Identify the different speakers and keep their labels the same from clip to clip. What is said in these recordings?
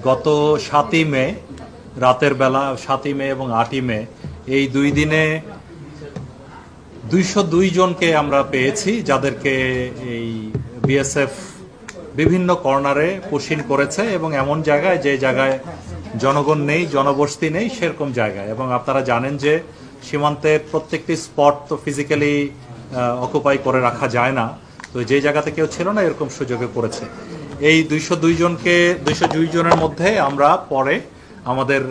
Speaker 1: গত ৭ই মে রাতের বেলা ৭ই মে এবং ৮ই মে এই দুই দিনে ২০২ জনকে আমরা পেয়েছি, যাদেরকে এই বিএসএফ বিভিন্ন কর্নারে পুশিং করেছে এবং এমন জায়গায় যে জায়গায় জনগণ নেই, জনবসতি নেই, সেরকম জায়গায়। এবং আপনারা জানেন যে সীমান্তের প্রত্যেকটি স্পট তো ফিজিক্যালি অকুপাই করে রাখা যায় না, তো যে জায়গাতে কেউ ছিল না এরকম সুযোগে করেছে। এই ২০২ জনের মধ্যে আমরা পরে আমাদের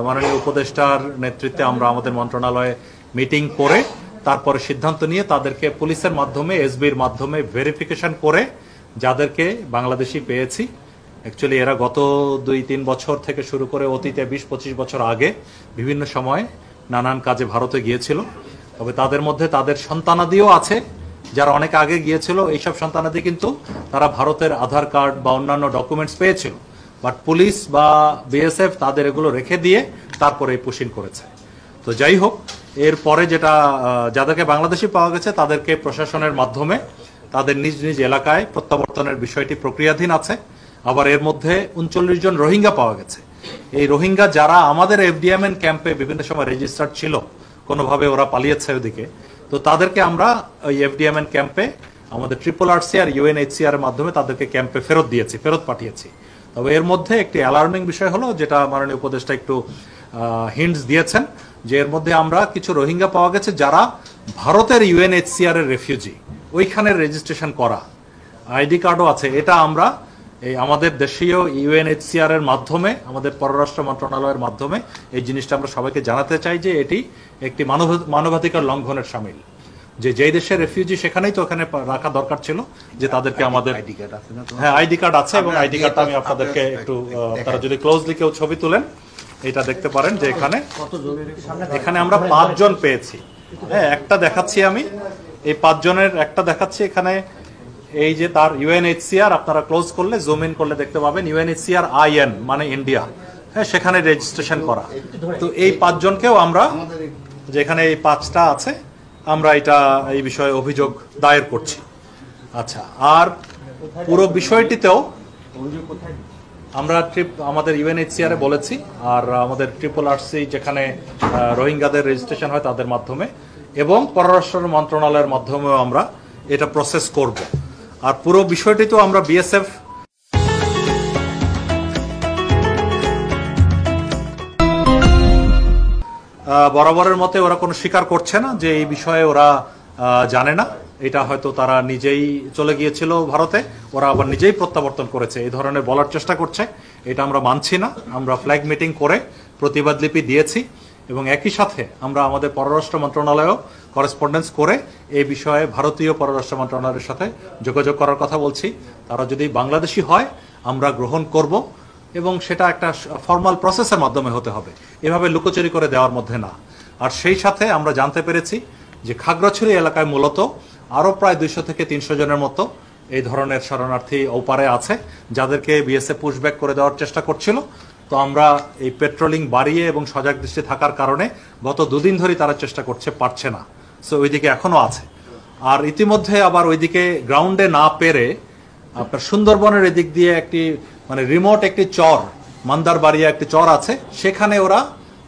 Speaker 1: মাননীয় উপদেষ্টার নেতৃত্বে আমরা আমাদের মন্ত্রণালয়ে মিটিং করে তারপরে সিদ্ধান্ত নিয়ে তাদেরকে পুলিশের মাধ্যমে, এসবির মাধ্যমে ভেরিফিকেশন করে যাদেরকে বাংলাদেশি পেয়েছি। অ্যাকচুয়ালি এরা গত ২-৩ বছর থেকে শুরু করে অতীতে ২০-২৫ বছর আগে বিভিন্ন সময় নানান কাজে ভারতে গিয়েছিল। তবে তাদের মধ্যে তাদের সন্তানাদিও আছে যারা অনেক আগে গিয়েছিল। এইসব সন্তানাদি কিন্তু তারা ভারতের আধার কার্ড বা অন্যান্য ডকুমেন্টস পেয়েছিল, বাট পুলিশ বা বিএসএফ তাদের এগুলো রেখে দিয়ে তারপরে পুশিং করেছে। তো যাই হোক, এরপরে যেটা যাদেরকে বাংলাদেশি পাওয়া গেছে তাদেরকে প্রশাসনের মাধ্যমে তাদের নিজ নিজ এলাকায় প্রত্যাবর্তনের বিষয়টি প্রক্রিয়াধীন আছে। আবার এর মধ্যে ৩৯ জন রোহিঙ্গা পাওয়া গেছে। এই রোহিঙ্গা যারা আমাদের এফডিএমএন ক্যাম্পে বিভিন্ন সময় রেজিস্টার্ড ছিল, কোনোভাবে ওরা পালিয়েছে ওদিকে, তো তাদেরকে আমরা ওই এফডিএমএন ক্যাম্পে আমাদের RRRC আর UNHCR এর মাধ্যমে তাদেরকে ক্যাম্পে ফেরত পাঠিয়েছি। তবে এর মধ্যে একটি অ্যালার্মিং বিষয় হলো, যেটা মাননীয় উপদেষ্টা একটু হিন্টস দিয়েছেন, যে এর মধ্যে আমরা কিছু রোহিঙ্গা পাওয়া গেছে যারা ভারতের UNHCR এর রেফিউজি, ওইখানে রেজিস্ট্রেশন করা, আইডি কার্ডও আছে। এটা আমরা এই আমাদের দেশীয় UNHCR এর মাধ্যমে, আমাদের পররাষ্ট্র মন্ত্রণালয়ের মাধ্যমে এই জিনিসটা আমরা সবাইকে জানাতে চাই যে এটি একটি মানবাধিকার লঙ্ঘনের শামিল। যে যেই দেশের রেফিউজি সেখানেই তো ওখানে রাখা দরকার ছিল, যে তাদেরকে আমাদের আইডি কার্ড আছে না? হ্যাঁ, আইডি কার্ড আছে, এবং আইডি কার্ডটা আমি আপনাদেরকে একটু, আপনারা যদি ক্লোজলি কেউ ছবি তুলেন এটা দেখতে পারেন যে এখানে আমরা ৫ জন পেয়েছি। হ্যাঁ, একটা দেখাচ্ছি আমি, এই ৫ জনের একটা দেখাচ্ছি। এখানে এই যে তার UNHCR, আপনারা ক্লোজ করলে, জুম ইন করলে দেখতে পাবেন UNHCR IN মানে ইন্ডিয়া, হ্যাঁ, সেখানে রেজিস্ট্রেশন করা। তো এই ৫ জনকেও আমরা, যেখানে এই ৫টা আছে, আমরা এই বিষয়ে অভিযোগ দায়ের করছি। আচ্ছা, আর পুরো বিষয়টিতেও আমরা আমাদের UNHCR এ বলেছি, আর আমাদের RRRC যেখানে রোহিঙ্গাদের রেজিস্ট্রেশন হয় তাদের মাধ্যমে, এবং পররাষ্ট্র মন্ত্রণালয়ের মাধ্যমেও আমরা এটা প্রসেস করব। আর পুরো বিষয়টি তো আমরা বিএসএফ বরাবরের মতে ওরা কোনো স্বীকার করছে না যে এই বিষয়ে ওরা জানে না। এটা হয়তো তারা নিজেই চলে গিয়েছিল ভারতে, ওরা আবার নিজেই প্রত্যাবর্তন করেছে, এই ধরনের বলার চেষ্টা করছে। এটা আমরা মানছি না। আমরা ফ্ল্যাগ মিটিং করে প্রতিবাদ লিপি দিয়েছি, এবং একই সাথে আমরা আমাদের পররাষ্ট্র মন্ত্রণালয়েও করেসপন্ডেন্স করে এই বিষয়ে ভারতীয় পররাষ্ট্র মন্ত্রণালয়ের সাথে যোগাযোগ করার কথা বলছি। তারা যদি বাংলাদেশি হয় আমরা গ্রহণ করব, এবং সেটা একটা ফর্মাল প্রসেসের মাধ্যমে হতে হবে, এভাবে লুকোচুরি করে দেওয়ার মধ্যে না। আর সেই সাথে আমরা জানতে পেরেছি যে খাগড়াছড়ি এলাকায় মূলত আরও প্রায় 200 থেকে 300 জনের মতো এই ধরনের শরণার্থী ওপারে আছে, যাদেরকে বিএসএফ পুশব্যাক করে দেওয়ার চেষ্টা করছিল। তো আমরা এই পেট্রোলিং বাড়িয়ে এবং সজাগ দৃষ্টি থাকার কারণে গত 2 দিন ধরেই তারা চেষ্টা করছে, পারছে না। সো ওইদিকে এখনো আছে। আর ইতিমধ্যে আবার ওইদিকে গ্রাউন্ডে না পেরে আপনার সুন্দরবনের এদিক দিয়ে একটি মানে রিমোট একটি চর, মান্দারবাড়িয়া একটি চর আছে, সেখানে ওরা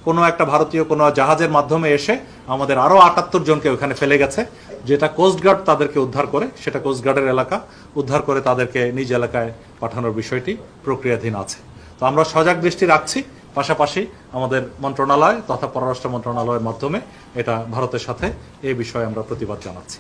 Speaker 1: কোনো একটা ভারতীয় কোনো জাহাজের মাধ্যমে এসে আমাদের আরো ৭৮ জনকে ওখানে ফেলে গেছে, যেটা কোস্টগার্ড তাদেরকে উদ্ধার করে, সেটা কোস্টগার্ডের এলাকা, উদ্ধার করে তাদেরকে নিজ এলাকায় পাঠানোর বিষয়টি প্রক্রিয়াধীন আছে। তো আমরা সজাগ দৃষ্টি রাখছি, পাশাপাশি আমাদের মন্ত্রণালয় তথা পররাষ্ট্র মন্ত্রণালয়ের মাধ্যমে এটা ভারতের সাথে এই বিষয়ে আমরা প্রতিবাদ জানাচ্ছি।